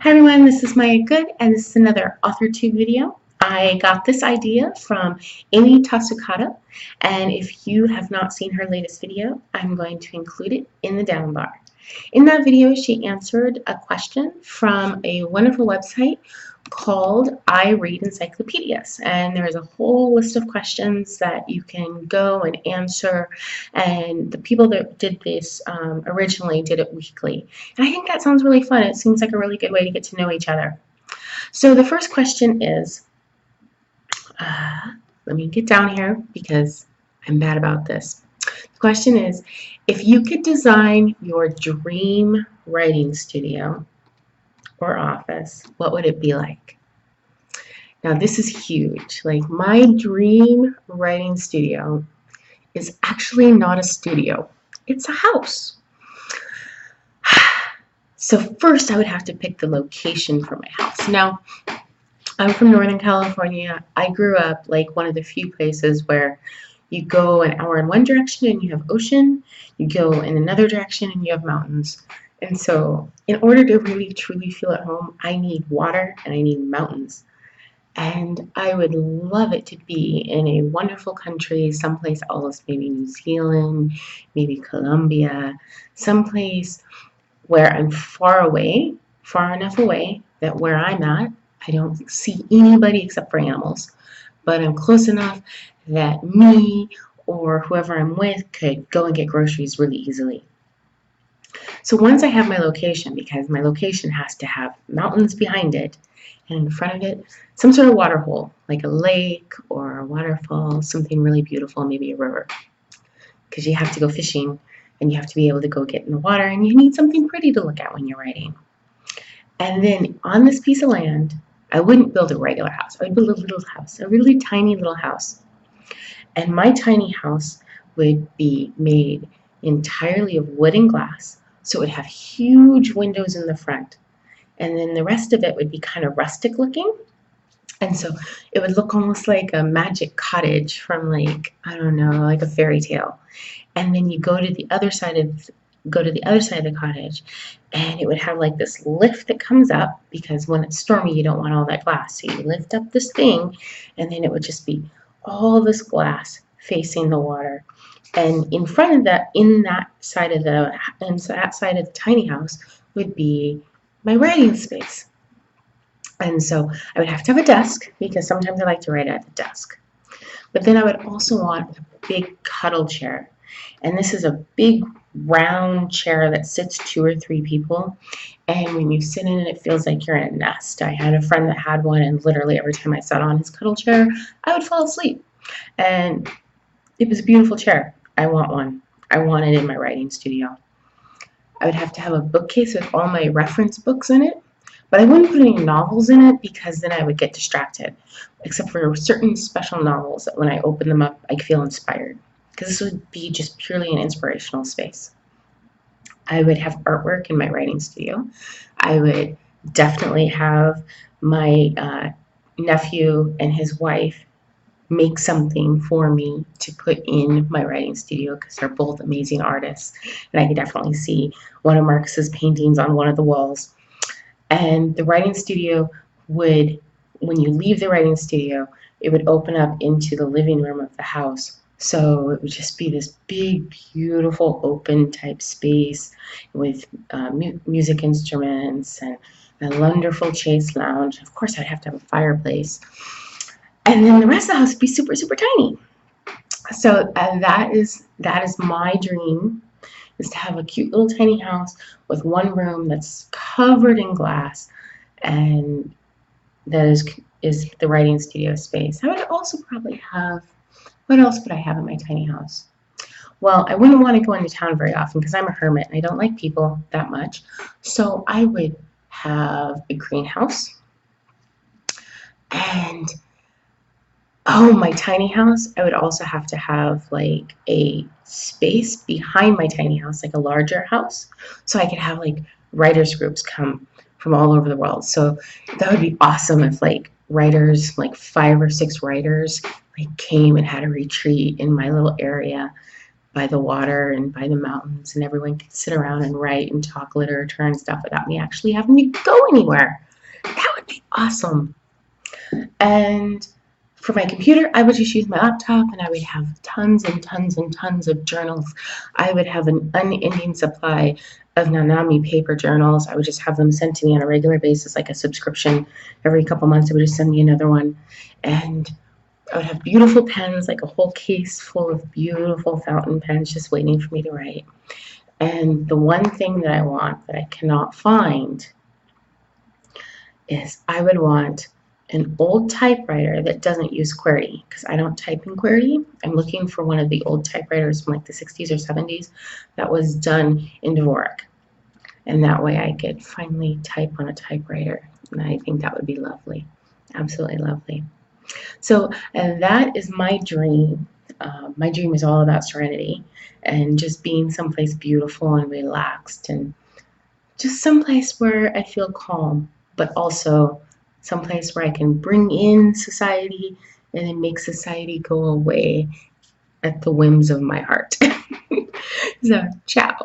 Hi everyone, this is Maya Good, and this is another Authortube video. I got this idea from Amy Tasukada, and if you have not seen her latest video, I'm going to include it in the down bar. In that video, she answered a question from a wonderful website called I Read Encyclopedias, and there's a whole list of questions that you can go and answer, and the people that did this originally did it weekly, and I think that sounds really fun. It seems like a really good way to get to know each other. So the first question is, let me get down here because I'm bad about this. The question is, if you could design your dream writing studio or office, what would it be like? Now this is huge. Like, my dream writing studio is actually not a studio. It's a house. So first I would have to pick the location for my house. Now, I'm from Northern California. I grew up like one of the few places where you go an hour in one direction and you have ocean, you go in another direction and you have mountains. And so in order to really truly feel at home, I need water and I need mountains. And I would love it to be in a wonderful country, someplace else, maybe New Zealand, maybe Colombia, someplace where I'm far away, far enough away that where I'm at, I don't see anybody except for animals, but I'm close enough that me or whoever I'm with could go and get groceries really easily. So once I have my location, because my location has to have mountains behind it, and in front of it, some sort of water hole, like a lake or a waterfall, something really beautiful, maybe a river. Because you have to go fishing and you have to be able to go get in the water, and you need something pretty to look at when you're writing. And then on this piece of land, I wouldn't build a regular house. I would build a little house, a really tiny little house. And my tiny house would be made entirely of wood and glass, so it would have huge windows in the front. And then the rest of it would be kind of rustic looking. And so it would look almost like a magic cottage from, like, I don't know, like a fairy tale. And then you go to the other side of the cottage, and it would have like this lift that comes up, because when it's stormy you don't want all that glass. So you lift up this thing, and then it would just be all this glass facing the water. And in front of that, in that side of the tiny house would be my writing space. And so I would have to have a desk, because sometimes I like to write at the desk. But then I would also want a big cuddle chair. And this is a big round chair that sits 2 or 3 people. And when you sit in it, it feels like you're in a nest. I had a friend that had one, and literally every time I sat on his cuddle chair, I would fall asleep. And it was a beautiful chair. I want one. I want it in my writing studio. I would have to have a bookcase with all my reference books in it. But I wouldn't put any novels in it, because then I would get distracted, except for certain special novels that when I open them up, I feel inspired, because this would be just purely an inspirational space. I would have artwork in my writing studio. I would definitely have my nephew and his wife make something for me to put in my writing studio, because they're both amazing artists, and I could definitely see one of Marcus's paintings on one of the walls. And the writing studio would, when you leave the writing studio, it would open up into the living room of the house. So it would just be this big, beautiful, open type space with music instruments and a wonderful chaise lounge. Of course, I'd have to have a fireplace. And then the rest of the house would be super, super tiny. So that is my dream, is to have a cute little tiny house with one room that's covered in glass, and that is the writing studio space. I would also probably have, what else would I have in my tiny house? Well, I wouldn't want to go into town very often, because I'm a hermit and I don't like people that much. So I would have a greenhouse, and oh, my tiny house, I would also have to have like a space behind my tiny house, like a larger house, so I could have like writers groups come from all over the world. So that would be awesome if like writers, like 5 or 6 writers, like came and had a retreat in my little area. by the water and by the mountains, and everyone could sit around and write and talk literature and stuff without me actually having to go anywhere. That would be awesome. And for my computer, I would just use my laptop, and I would have tons and tons and tons of journals. I would have an unending supply of Nanami paper journals. I would just have them sent to me on a regular basis, like a subscription. Every couple months, they would just send me another one. And I would have beautiful pens, like a whole case full of beautiful fountain pens just waiting for me to write. And the one thing that I want that I cannot find is I would want an old typewriter that doesn't use QWERTY, because I don't type in QWERTY. I'm looking for one of the old typewriters from like the 60s or 70s that was done in Dvorak. And that way I could finally type on a typewriter. And I think that would be lovely. Absolutely lovely. So that is my dream. My dream is all about serenity and just being someplace beautiful and relaxed, and just someplace where I feel calm, but also someplace where I can bring in society and then make society go away at the whims of my heart. So, ciao.